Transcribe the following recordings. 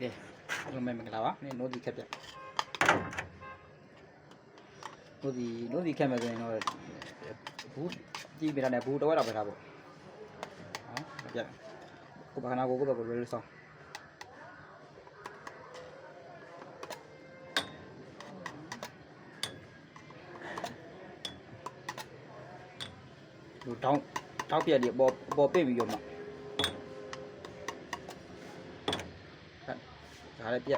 Okay, hôm nay mình làm á, nên nó gì khép vậy? Nó gì khép mà rồi nó bút gì bị ra này bút đâu có đâu bộ. Đó, vậy. Cô bạn nào cô bảo rồi sao? Đồ trâu bia đi bỏ bê bị dùng mà. Khá là bia.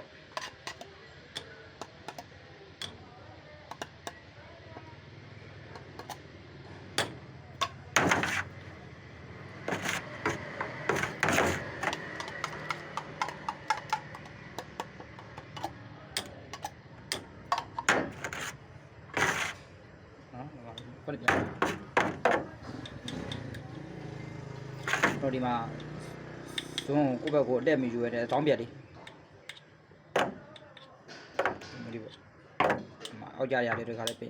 Có được chưa? Rồi đi mà xuống cô bảo đem mình rồi để tóm biệt đi. Đi bộ. Mà áo dài để được khá là bia.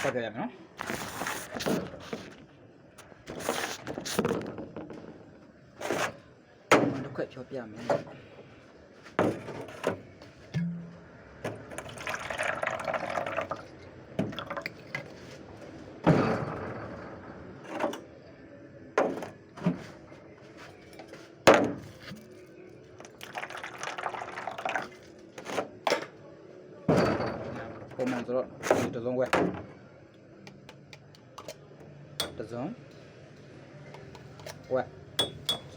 Sao vậy nó? Nó quậy cho bia mình. Hôm nay rồi, được rồi quay. Được rồi. Quay.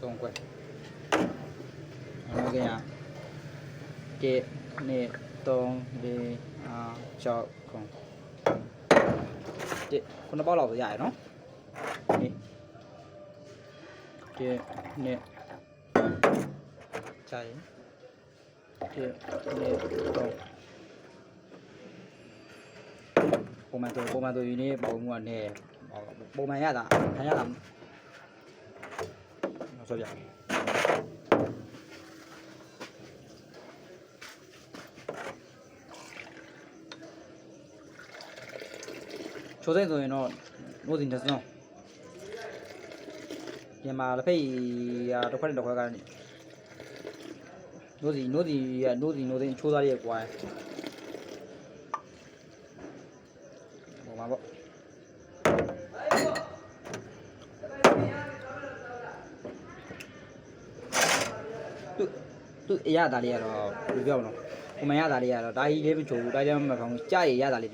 Xong quay. Nó kìa. Kệ nè tông đi cho con. Con nó bao lâu rồi dài nó. Nè. Kệ nè. Chạy. Kệ nè tông. Bố mà tôi ini bảo nguồn nè. Bố mày đã thấy làm. Nó sao vậy? Chỗ đây rồi nó gì nữa không? Nhưng mà phải đâu phải đâu cái này. Nó gì chỗ ra đi qua. Mà bộ. Tự ya đã đi rồi, biết không? Hôm nay ya đã đi rồi, đây đi bên chỗ, đây đi mà không chạy ya đã đi.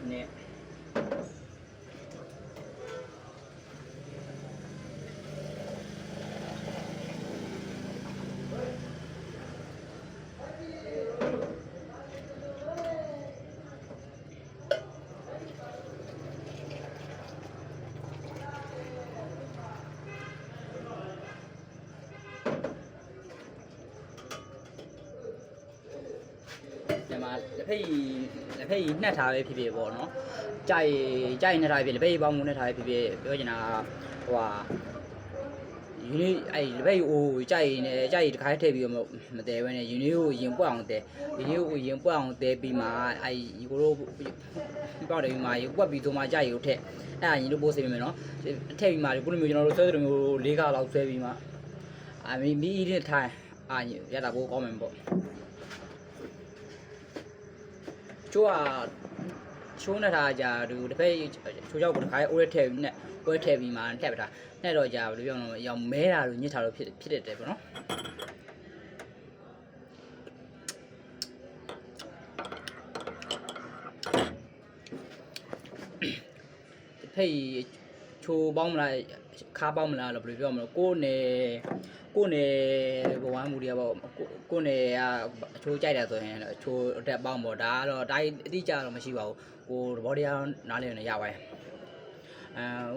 Nè. Mà phải nè thà phía bộ nó chạy nè thà phía phải bông nè thà phía bây giờ là và yuni ai phải u chạy khai thế bị mà thế vậy này yuni yên quang thế bị mà ai cô bao đời mà quá bị tụi mà chạyอยู่thế ai yuni bố xem nó thế bị mà cũng mình nó chơi được lý cả lão chơi bị mà mình đi đi thay ai giờ là bố có mình bộ chỗ này là giờ được phải chỗ cháu cũng khai ôi thế bị mà thế bị ta နဲ့တော့ကြာဘယ်လိုပြောမလဲရောင်မဲတာလို့ညစ်တာလို့ဖြစ်တတ်တယ်ပေါ့နော်ဖေးချိုးပေါင်းမလားခါပေါင်းမလားလို့ဘယ်လိုပြောမလဲကိုယ်နယ်ဘဝမှုတွေပေါ့ကိုယ်နယ်ကအချိုးကြိုက်တယ်ဆိုရင်အချိုးတက်ပေါင်းပေါ့ဒါကတော့တိုင်းအတိအကျတော့မရှိပါဘူးကိုသဘောတရားနားလည်နေရပါတယ်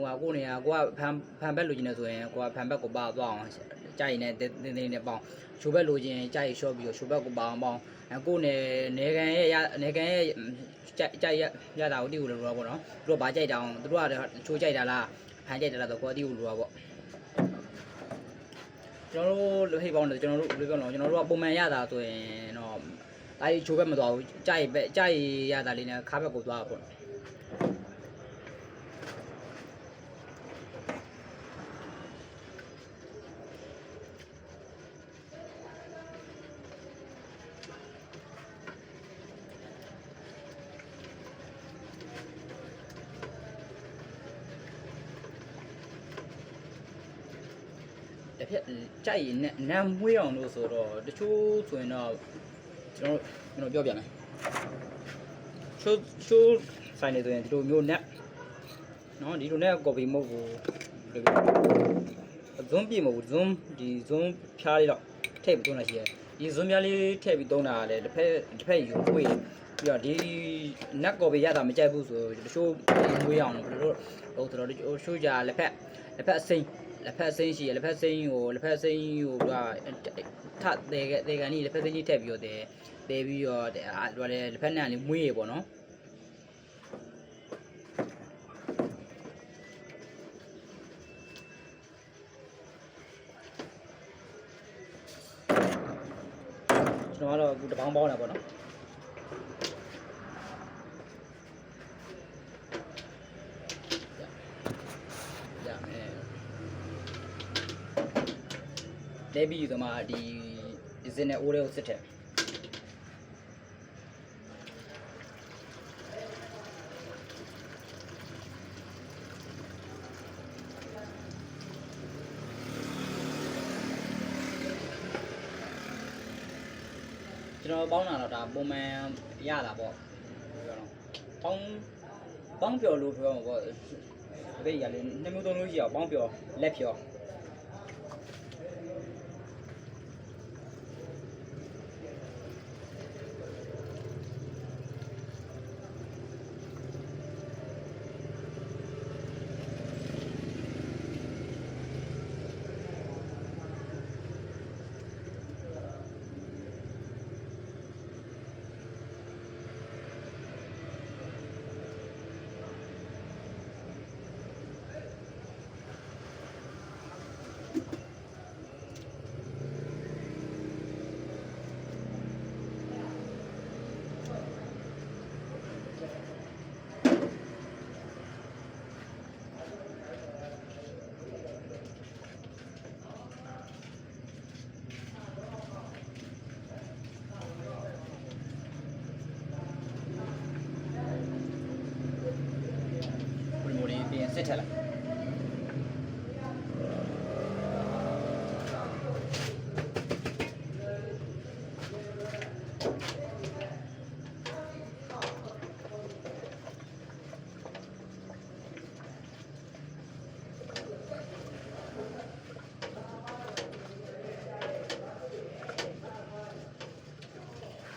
ဟိုကကိုယ်နယ်ကကိုကဖန်ဘက်လိုချင်နေဆိုရင်ကိုကဖန်ဘက်ကိုပါသွားအောင်ကြိုက်နေတင်းနဲ့ပေါင်းချိုးဘက်လိုချင်ကြိုက်ရှော့ပြီးတော့ချိုးဘက်ကိုပါအောင်ပေါင်းကိုယ်နယ်ကန်ရဲ့ကြိုက်ရတာကိုတိကိုလိုတော့ပေါ့နော်သူတို့ဘာကြိုက်တာအောင်သူတို့ကချိုးကြိုက်တာလားဖန်ကြိုက်တာလားဆိုကိုတိကိုလိုတော့ပေါ့ကျွန်တော်တို့ဟိတ်ပေါင်းတယ်ကျွန်တော်တို့ဘယ်လိုပြောလဲကျွန်တော်တို့ကပုံမှန်ရတာဆိုရင်တော့အဲဒီချိုးဘက်မသွားဘူးကြိုက်ရတာလေးနဲ့ခါဘက်ကိုသွားပေါ့တဖြက်ကြိုက်ရင်နမ်းမွေးအောင်လို့ဆိုတော့တချို့ဆိုရင်တော့ကျွန်တော်ပြောပြမယ်ချိုးဆိုင်နေဆိုရင်ဒီလိုမျိုးနဲ့နော်ဒီလိုနဲ့ကော်ပီမုတ်ကိုဇွန်းပြည့်မဟုတ်ဘူးဒီဇွန်းဖြားလေးတော့ထည့်ပြီးသုံးတာရှိတယ်ဒီဇွန်းပြားလေးထည့်ပြီးသုံးတာလည်းတစ်ဖက်ယူဝေးပြီးတော့ဒီနက်ကော်ပီရတာမကြိုက်ဘူးဆိုတချို့မွေးအောင်လို့ဘယ်လိုဟုတ်ဆိုတော့ချိုးကြလက်ဖက်အစိမ်းရှိရလက်ဖက်စိမ်းကိုကထတေကန်ကြီးလက်ဖက်စိမ်းကြီးထည့်ပြီးတော့တဲပြီးတော့လက်ဖက်နဲ့လေးမွေးရပေါ့နော်ကျွန်တော်ကတော့အခုတပေါင်းပေါင်းတာပေါ့နော်လဲပြီးဆိုမှဒီစင်းနဲ့အိုးလေးကိုစစ်ထည့်ကျွန်တော်ပေါင်းတာတော့ဒါပုံမှန်ရတာပေါ့ပေါင်းပျော်လို့ပြောမှာပေါ့ဒီဘေးရလေး2မျိုး3မျိုးရှိအောင်ပေါင်းပျော်လက်ပျော်စစ်ထက်လိုက်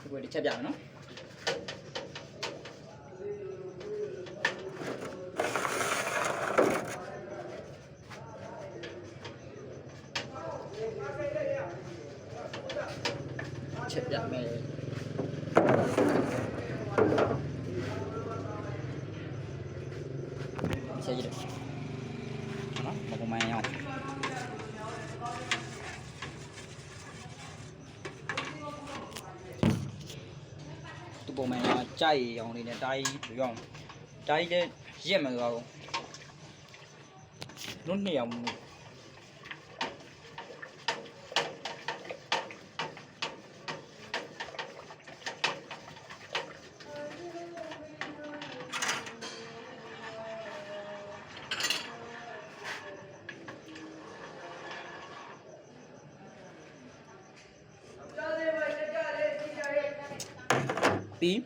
ဒီကိုတစ်ချက်ပြမယ်နော်ချက်ပြမယ်ချက်ကြည့်နော်ပုံမှန်အောင်သူပုံမှန်အောင်ကြိုက်အောင်လေးနဲ့တိုင်းပြောင်းတိုင်းလည်းရက်မှာတော့လုံးနှစ်အောင် ပြီး